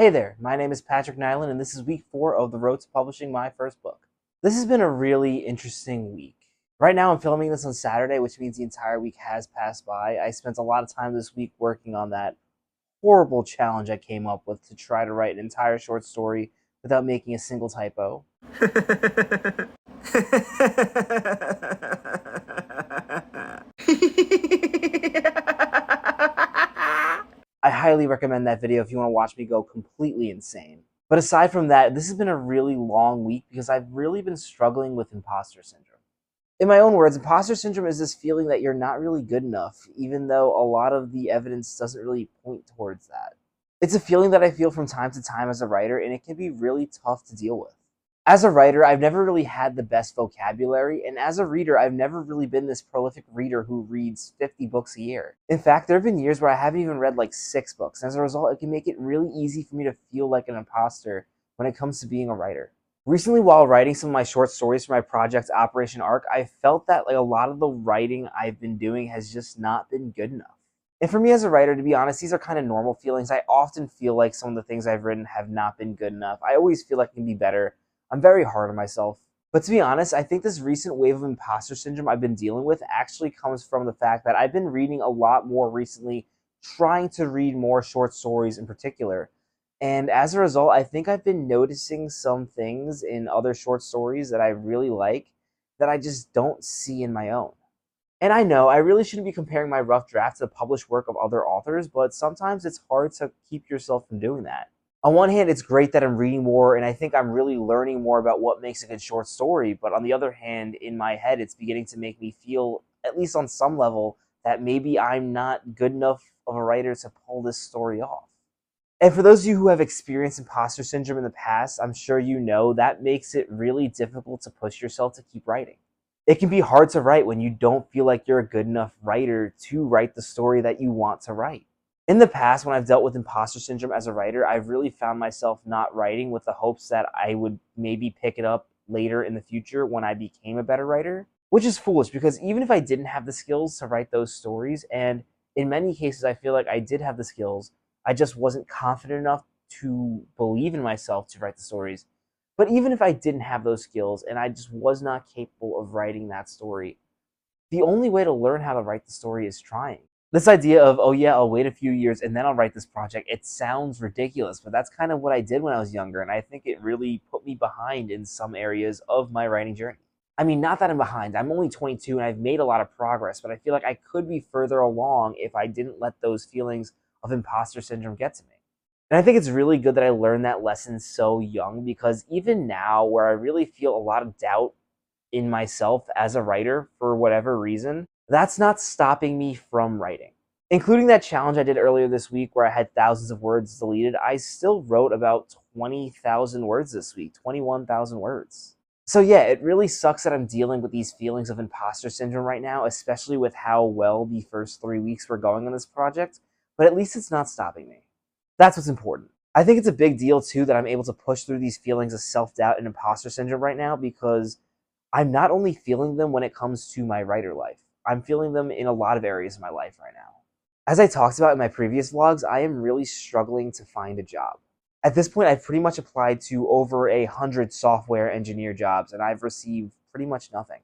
Hey there, my name is Patrick Nyland, and this is week 4 of the road to publishing my first book. This has been a really interesting week. Right now, I'm filming this on Saturday, which means the entire week has passed by. I spent a lot of time this week working on that horrible challenge I came up with to try to write an entire short story without making a single typo. I highly recommend that video if you want to watch me go completely insane. But aside from that, this has been a really long week because I've really been struggling with imposter syndrome. In my own words, imposter syndrome is this feeling that you're not really good enough, even though a lot of the evidence doesn't really point towards that. It's a feeling that I feel from time to time as a writer, and it can be really tough to deal with. As a writer, I've never really had the best vocabulary, and as a reader, I've never really been this prolific reader who reads 50 books a year. In fact, there have been years where I haven't even read like 6 books, and as a result, it can make it really easy for me to feel like an imposter when it comes to being a writer. Recently, while writing some of my short stories for my project Operation Arc, I felt that like a lot of the writing I've been doing has just not been good enough. And for me as a writer, to be honest, these are kind of normal feelings. I often feel like some of the things I've written have not been good enough. I always feel like I can be better. I'm very hard on myself. But to be honest, I think this recent wave of imposter syndrome I've been dealing with actually comes from the fact that I've been reading a lot more recently, trying to read more short stories in particular. And as a result, I think I've been noticing some things in other short stories that I really like that I just don't see in my own. And I know I really shouldn't be comparing my rough draft to the published work of other authors, but sometimes it's hard to keep yourself from doing that. On one hand, it's great that I'm reading more and I think I'm really learning more about what makes a good short story. But on the other hand, in my head, it's beginning to make me feel, at least on some level, that maybe I'm not good enough of a writer to pull this story off. And for those of you who have experienced imposter syndrome in the past, I'm sure you know that makes it really difficult to push yourself to keep writing. It can be hard to write when you don't feel like you're a good enough writer to write the story that you want to write. In the past, when I've dealt with imposter syndrome as a writer, I've really found myself not writing with the hopes that I would maybe pick it up later in the future when I became a better writer, which is foolish because even if I didn't have the skills to write those stories, and in many cases I feel like I did have the skills, I just wasn't confident enough to believe in myself to write the stories. But even if I didn't have those skills and I just was not capable of writing that story, the only way to learn how to write the story is trying. This idea of, oh yeah, I'll wait a few years and then I'll write this project, it sounds ridiculous, but that's kind of what I did when I was younger, and I think it really put me behind in some areas of my writing journey. I mean, not that I'm behind. I'm only 22 and I've made a lot of progress, but I feel like I could be further along if I didn't let those feelings of imposter syndrome get to me. And I think it's really good that I learned that lesson so young because even now, where I really feel a lot of doubt in myself as a writer for whatever reason, that's not stopping me from writing. Including that challenge I did earlier this week where I had thousands of words deleted, I still wrote about 20,000 words this week, 21,000 words. So yeah, it really sucks that I'm dealing with these feelings of imposter syndrome right now, especially with how well the first 3 weeks were going on this project, but at least it's not stopping me. That's what's important. I think it's a big deal too that I'm able to push through these feelings of self-doubt and imposter syndrome right now because I'm not only feeling them when it comes to my writer life, I'm feeling them in a lot of areas of my life right now. As I talked about in my previous vlogs, I am really struggling to find a job. At this point, I've pretty much applied to over 100 software engineer jobs, and I've received pretty much nothing.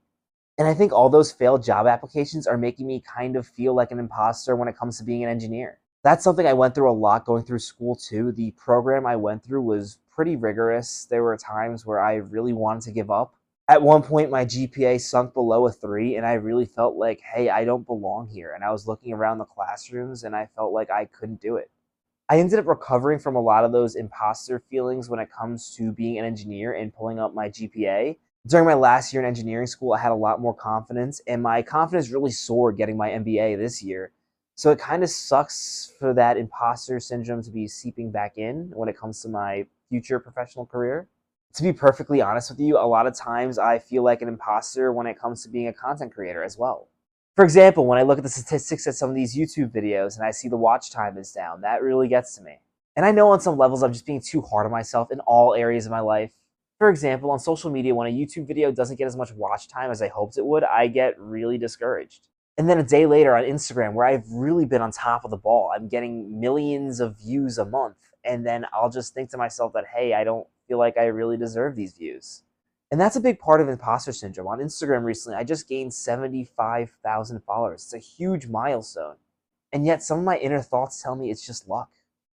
And I think all those failed job applications are making me kind of feel like an imposter when it comes to being an engineer. That's something I went through a lot going through school too. The program I went through was pretty rigorous. There were times where I really wanted to give up. At one point, my GPA sunk below a 3, and I really felt like, hey, I don't belong here. And I was looking around the classrooms, and I felt like I couldn't do it. I ended up recovering from a lot of those imposter feelings when it comes to being an engineer and pulling up my GPA. During my last year in engineering school, I had a lot more confidence, and my confidence really soared getting my MBA this year. So it kind of sucks for that imposter syndrome to be seeping back in when it comes to my future professional career. To be perfectly honest with you, a lot of times I feel like an imposter when it comes to being a content creator as well. For example, when I look at the statistics at some of these YouTube videos and I see the watch time is down, that really gets to me. And I know on some levels I'm just being too hard on myself in all areas of my life. For example, on social media, when a YouTube video doesn't get as much watch time as I hoped it would, I get really discouraged. And then a day later on Instagram, where I've really been on top of the ball, I'm getting millions of views a month, and then I'll just think to myself that, hey, I don't feel like I really deserve these views. And that's a big part of imposter syndrome. On Instagram recently, I just gained 75,000 followers. It's a huge milestone. And yet some of my inner thoughts tell me it's just luck.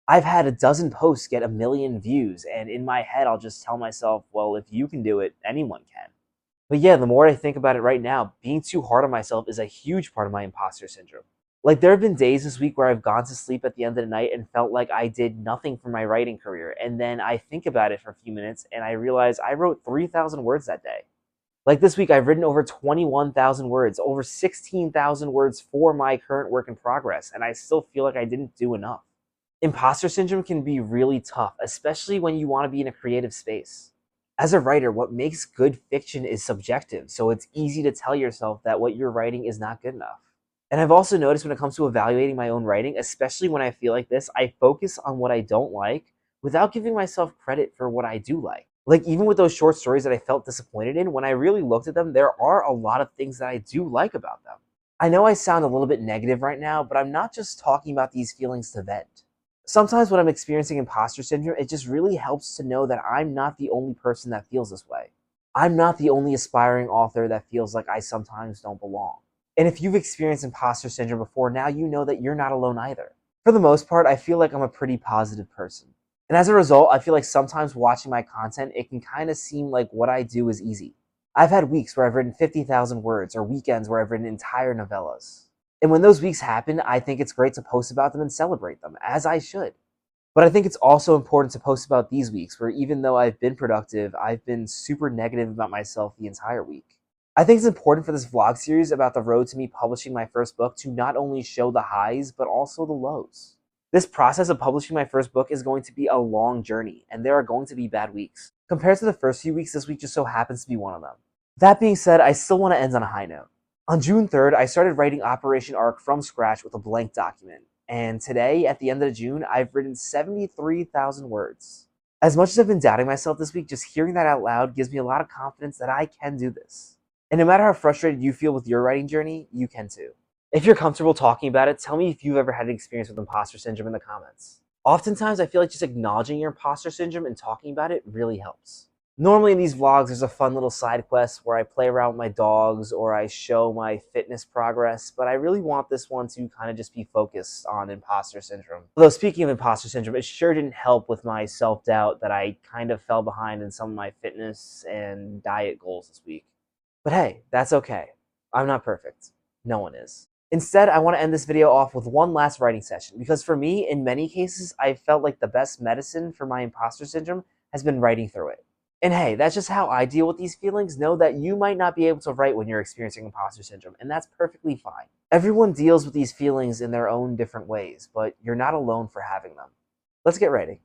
I've had a dozen posts get 1 million views, and in my head, I'll just tell myself, well, if you can do it, anyone can. But yeah, the more I think about it right now, being too hard on myself is a huge part of my imposter syndrome. Like, there have been days this week where I've gone to sleep at the end of the night and felt like I did nothing for my writing career. And then I think about it for a few minutes and I realize I wrote 3,000 words that day. Like this week, I've written over 21,000 words, over 16,000 words for my current work in progress, and I still feel like I didn't do enough. Imposter syndrome can be really tough, especially when you want to be in a creative space. As a writer, what makes good fiction is subjective, so it's easy to tell yourself that what you're writing is not good enough. And I've also noticed when it comes to evaluating my own writing, especially when I feel like this, I focus on what I don't like without giving myself credit for what I do like. Like, even with those short stories that I felt disappointed in, when I really looked at them, there are a lot of things that I do like about them. I know I sound a little bit negative right now, but I'm not just talking about these feelings to vent. Sometimes when I'm experiencing imposter syndrome, it just really helps to know that I'm not the only person that feels this way. I'm not the only aspiring author that feels like I sometimes don't belong. And if you've experienced imposter syndrome before, now you know that you're not alone either. For the most part, I feel like I'm a pretty positive person. And as a result, I feel like sometimes watching my content, it can kind of seem like what I do is easy. I've had weeks where I've written 50,000 words or weekends where I've written entire novellas. And when those weeks happen, I think it's great to post about them and celebrate them, as I should. But I think it's also important to post about these weeks where even though I've been productive, I've been super negative about myself the entire week. I think it's important for this vlog series about the road to me publishing my first book to not only show the highs, but also the lows. This process of publishing my first book is going to be a long journey, and there are going to be bad weeks. Compared to the first few weeks, this week just so happens to be one of them. That being said, I still want to end on a high note. On June 3rd, I started writing Operation Arc from scratch with a blank document. And today, at the end of June, I've written 73,000 words. As much as I've been doubting myself this week, just hearing that out loud gives me a lot of confidence that I can do this. And no matter how frustrated you feel with your writing journey, you can too. If you're comfortable talking about it, tell me if you've ever had an experience with imposter syndrome in the comments. Oftentimes, I feel like just acknowledging your imposter syndrome and talking about it really helps. Normally in these vlogs, there's a fun little side quest where I play around with my dogs or I show my fitness progress, but I really want this one to kind of just be focused on imposter syndrome. Although speaking of imposter syndrome, it sure didn't help with my self-doubt that I kind of fell behind in some of my fitness and diet goals this week. But hey, that's okay. I'm not perfect. No one is. Instead, I want to end this video off with one last writing session because for me, in many cases, I felt like the best medicine for my imposter syndrome has been writing through it. And hey, that's just how I deal with these feelings. Know that you might not be able to write when you're experiencing imposter syndrome, and that's perfectly fine. Everyone deals with these feelings in their own different ways, but you're not alone for having them. Let's get writing.